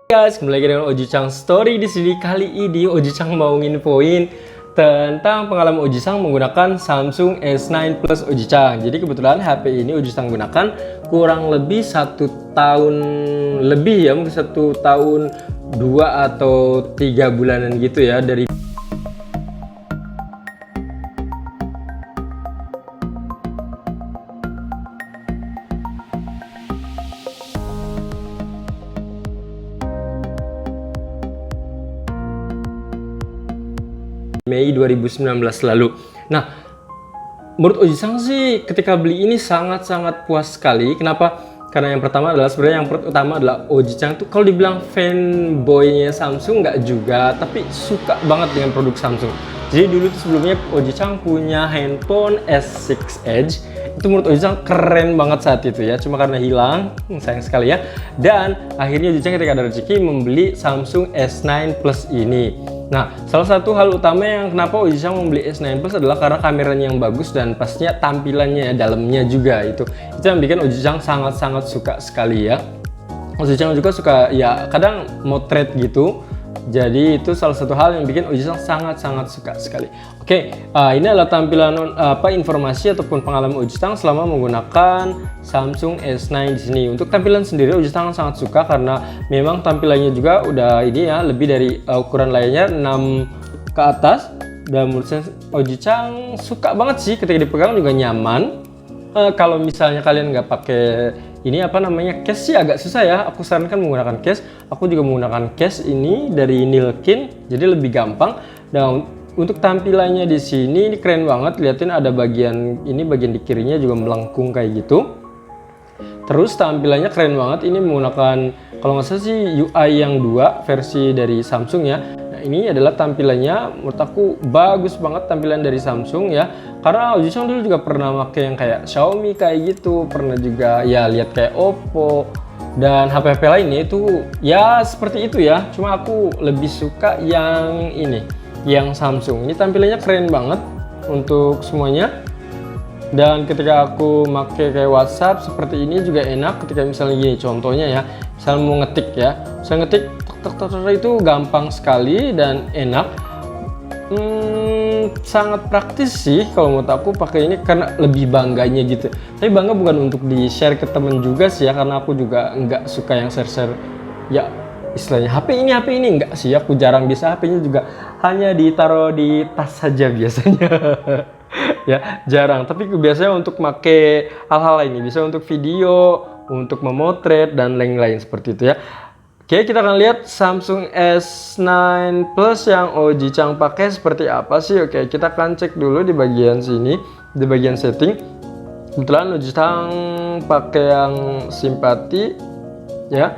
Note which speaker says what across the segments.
Speaker 1: Guys, kembali lagi dengan Oji Chang Story di sini. Kali ini Oji Chang mau nginfoin tentang pengalaman Oji Chang menggunakan Samsung S9 Plus Oji Chang. Jadi kebetulan HP ini Oji Chang gunakan kurang lebih 1 tahun lebih ya, mungkin 1 tahun 2 atau 3 bulanan gitu ya dari Mei 2019 lalu. Nah, menurut Oji Chang sih ketika beli ini sangat-sangat puas sekali. Kenapa? Karena yang pertama adalah sebenarnya yang pertama adalah Oji Chang tuh kalau dibilang fanboynya Samsung nggak juga, tapi suka banget dengan produk Samsung. Jadi dulu tuh sebelumnya Oji Chang punya handphone S6 Edge. Itu menurut Oji Chang keren banget saat itu ya, cuma karena hilang, sayang sekali ya. Dan akhirnya Oji Chang ketika ada rezeki membeli Samsung S9 Plus ini. Nah, salah satu hal utama yang kenapa Oji Chang membeli S9 Plus adalah karena kameranya yang bagus dan pastinya tampilannya dalamnya juga itu yang bikin Oji Chang sangat-sangat suka sekali ya. Oji Chang juga suka ya kadang motret gitu. Jadi itu salah satu hal yang bikin Oji Chang sangat-sangat suka sekali. Oke, ini adalah tampilan informasi ataupun pengalaman Oji Chang selama menggunakan Samsung S9 di sini. Untuk tampilan sendiri Oji Chang sangat suka karena memang tampilannya juga udah ini ya lebih dari ukuran layarnya 6 ke atas. Dan menurut saya Oji Chang suka banget sih ketika dipegang juga nyaman. Kalau misalnya kalian nggak pakai ini apa namanya case sih agak susah ya. Aku sarankan menggunakan case. Aku juga menggunakan case ini dari Nilkin, jadi lebih gampang. Dan untuk tampilannya di sini ini keren banget. Lihatin ada bagian ini, bagian di kirinya juga melengkung kayak gitu. Terus tampilannya keren banget. Ini menggunakan kalau nggak salah sih UI yang 2 versi dari Samsung ya. Nah, ini adalah tampilannya menurut aku bagus banget tampilan dari Samsung ya. Karena Oji Chang dulu juga pernah pakai yang kayak Xiaomi kayak gitu, pernah juga ya lihat kayak Oppo dan HP-HP lainnya itu ya seperti itu ya. Cuma aku lebih suka yang ini, yang Samsung. Ini tampilannya keren banget untuk semuanya. Dan ketika aku pakai kayak WhatsApp seperti ini juga enak ketika misalnya gini contohnya ya, misalnya mau ngetik ya, saya ngetik itu gampang sekali dan enak. Sangat praktis sih kalau menurut aku pakai ini karena lebih bangganya gitu. Tapi bangga bukan untuk di share ke temen juga sih ya, karena aku juga nggak suka yang share ya istilahnya HP ini enggak sih, aku jarang bisa HP-nya juga hanya ditaruh di tas saja biasanya. Ya jarang, tapi biasanya untuk make hal-hal lainnya, bisa untuk video, untuk memotret dan lain-lain seperti itu ya. Oke, kita akan lihat Samsung S9 Plus yang Oji Chang pakai seperti apa sih. Oke, kita akan cek dulu di bagian sini, di bagian setting. Kebetulan Oji Chang pakai yang simpati ya.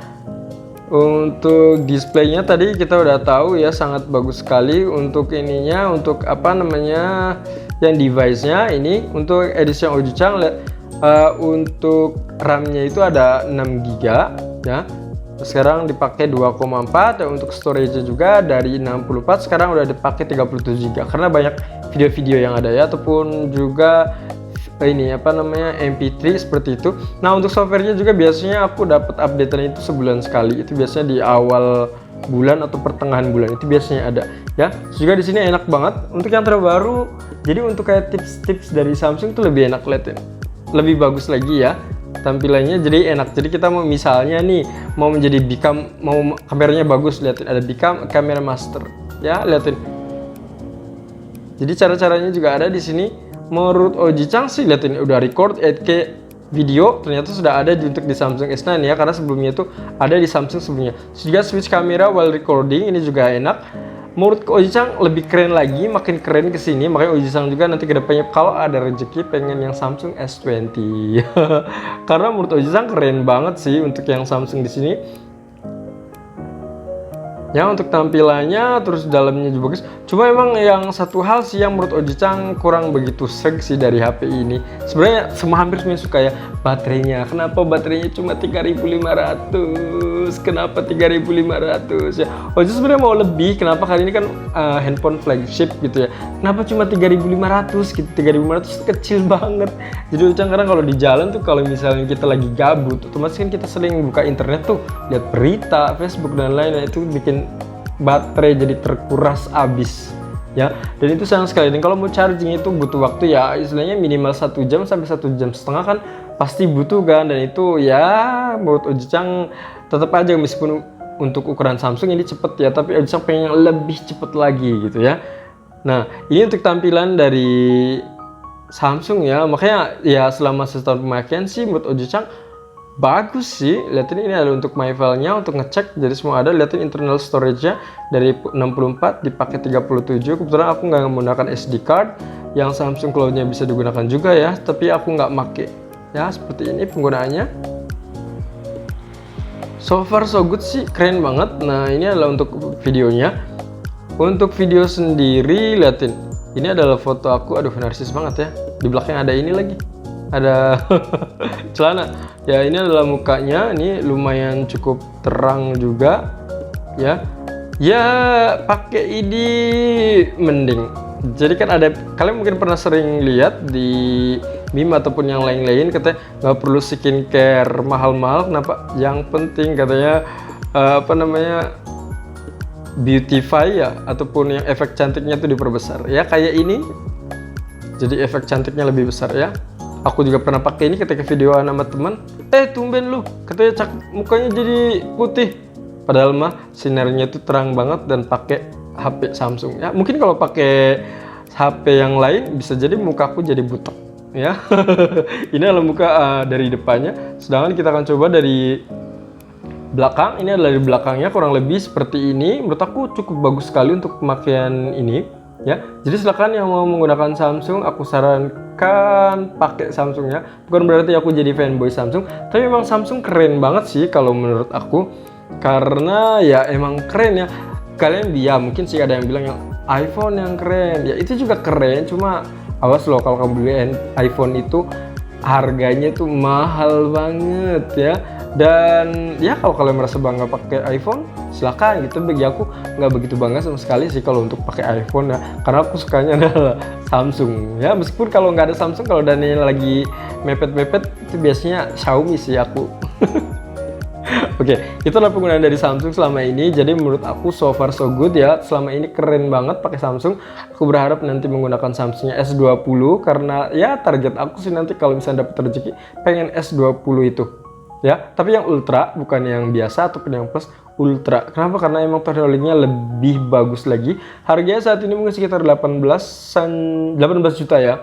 Speaker 1: Untuk displaynya tadi kita udah tahu ya, sangat bagus sekali. Untuk ininya, untuk apa namanya yang device-nya ini untuk edisi yang Oji Chang untuk RAM-nya itu ada 6 GB ya. Sekarang dipakai 2,4 dan untuk storage-nya juga dari 64 sekarang udah dipakai 37 GB karena banyak video-video yang ada ya, ataupun juga ini apa namanya MP3 seperti itu. Nah, untuk softwarenya juga biasanya aku dapat update-nya itu sebulan sekali. Itu biasanya di awal bulan atau pertengahan bulan itu biasanya ada ya. Juga di sini enak banget untuk yang terbaru. Jadi untuk kayak tips-tips dari Samsung itu lebih enak, liatin. Lebih bagus lagi ya tampilannya, jadi enak. Jadi kita mau misalnya nih mau menjadi Bcam, mau kameranya bagus, liatin ada Bcam Camera Master ya, liatin. Jadi cara-caranya juga ada di sini. Menurut Oji Chang sih liatin udah record 8K video, ternyata sudah ada untuk di Samsung S9 ya, karena sebelumnya itu ada di Samsung sebelumnya. Juga switch kamera while recording ini juga enak. Menurut Oji Chang lebih keren lagi, makin keren ke sini. Makanya Oji Chang juga nanti kedepannya kalau ada rezeki pengen yang Samsung S20. Karena menurut Oji Chang keren banget sih untuk yang Samsung di sini. Ya, untuk tampilannya terus dalamnya juga bagus. Cuma emang yang satu hal sih yang menurut Oji Chang kurang begitu seg sih dari HP ini. Sebenarnya hampir semuanya suka ya baterainya. Kenapa baterainya cuma 3500? Kenapa 3.500 ya? Oji sebenarnya mau lebih. Kenapa? Kali ini kan handphone flagship gitu ya. Kenapa cuma 3.500 gitu? 3.500 itu kecil banget. Jadi Ujang kadang kalau di jalan tuh, kalau misalnya kita lagi gabut, otomatis kan kita sering buka internet tuh, lihat berita, Facebook dan lain-lain, itu bikin baterai jadi terkuras abis ya. Dan itu sayang sekali. Dan kalau mau charging itu butuh waktu ya, istilahnya minimal 1 jam sampai 1,5 jam kan pasti butuh kan. Dan itu ya menurut Ojicang tetap aja, meskipun untuk ukuran Samsung ini cepet ya, tapi Ojicang pengen yang lebih cepet lagi gitu ya. Nah, ini untuk tampilan dari Samsung ya. Makanya ya selama setahun pemakaian sih menurut Ojicang bagus sih. Lihatin ini ada untuk my file-nya, untuk ngecek, jadi semua ada. Lihatin internal storage-nya dari 64 dipakai 37. Kebetulan aku nggak menggunakan SD card. Yang Samsung Cloud-nya bisa digunakan juga ya, tapi aku nggak make ya. Seperti ini penggunaannya. So far so good sih, keren banget. Nah, ini adalah untuk videonya. Untuk video sendiri, lihatin. Ini adalah foto aku. Aduh, narsis banget ya. Di belakang ada ini lagi, ada celana ya. Ini adalah mukanya, ini lumayan cukup terang juga ya. Ya pakai ini mending. Jadi kan ada, kalian mungkin pernah sering lihat di meme ataupun yang lain-lain, katanya nggak perlu skincare mahal-mahal, kenapa, yang penting katanya beautify ya, ataupun yang efek cantiknya itu diperbesar ya, kayak ini. Jadi efek cantiknya lebih besar ya. Aku juga pernah pakai ini ketika videoan sama teman. Tumben lu, katanya mukanya jadi putih. Padahal mah sinarnya itu terang banget dan pakai HP Samsung ya. Mungkin kalau pakai HP yang lain bisa jadi mukaku jadi butek ya. Ini adalah muka dari depannya. Sedangkan kita akan coba dari belakang. Ini adalah dari belakangnya, kurang lebih seperti ini. Menurut aku cukup bagus sekali untuk pemakaian ini ya. Jadi silakan yang mau menggunakan Samsung, aku sarankan pakai Samsung ya. Bukan berarti aku jadi fanboy Samsung, tapi memang Samsung keren banget sih kalau menurut aku. Karena ya emang keren ya. Kalian ya mungkin sih ada yang bilang yang iPhone yang keren ya, itu juga keren, cuma awas loh kalau kamu beli iPhone itu harganya tuh mahal banget ya. Dan ya kalau kalian merasa bangga pakai iPhone, silakan gitu. Bagi aku nggak begitu bangga sama sekali sih kalau untuk pakai iPhone ya, karena aku sukanya adalah Samsung ya. Meskipun kalau nggak ada Samsung, kalau Daniel lagi mepet-mepet itu biasanya Xiaomi sih aku. Oke, itulah penggunaan dari Samsung selama ini. Jadi menurut aku so far so good ya. Selama ini keren banget pakai Samsung. Aku berharap nanti menggunakan Samsungnya S20, karena ya target aku sih nanti kalau misalnya dapat rezeki pengen S20 itu. Ya, tapi yang ultra, bukan yang biasa ataupun yang plus, ultra. Kenapa? Karena emang teknologinya lebih bagus lagi. Harganya saat ini mungkin sekitar 18 juta ya.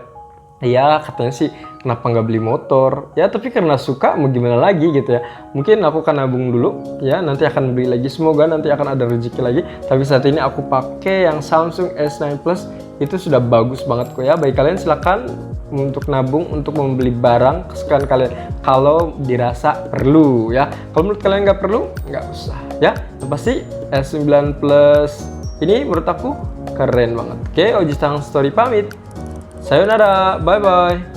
Speaker 1: Ya katanya sih kenapa nggak beli motor ya, tapi karena suka mau gimana lagi gitu ya. Mungkin aku akan nabung dulu ya, nanti akan beli lagi, semoga nanti akan ada rezeki lagi. Tapi saat ini aku pakai yang Samsung S9 Plus, itu sudah bagus banget kok ya. Bagi kalian silakan untuk nabung untuk membeli barang kesukaan kalian kalau dirasa perlu ya. Kalau menurut kalian nggak perlu, nggak usah ya. Yang pasti S9 Plus ini menurut aku keren banget. Oke, Ojicang Story pamit. Sayonara, bye-bye.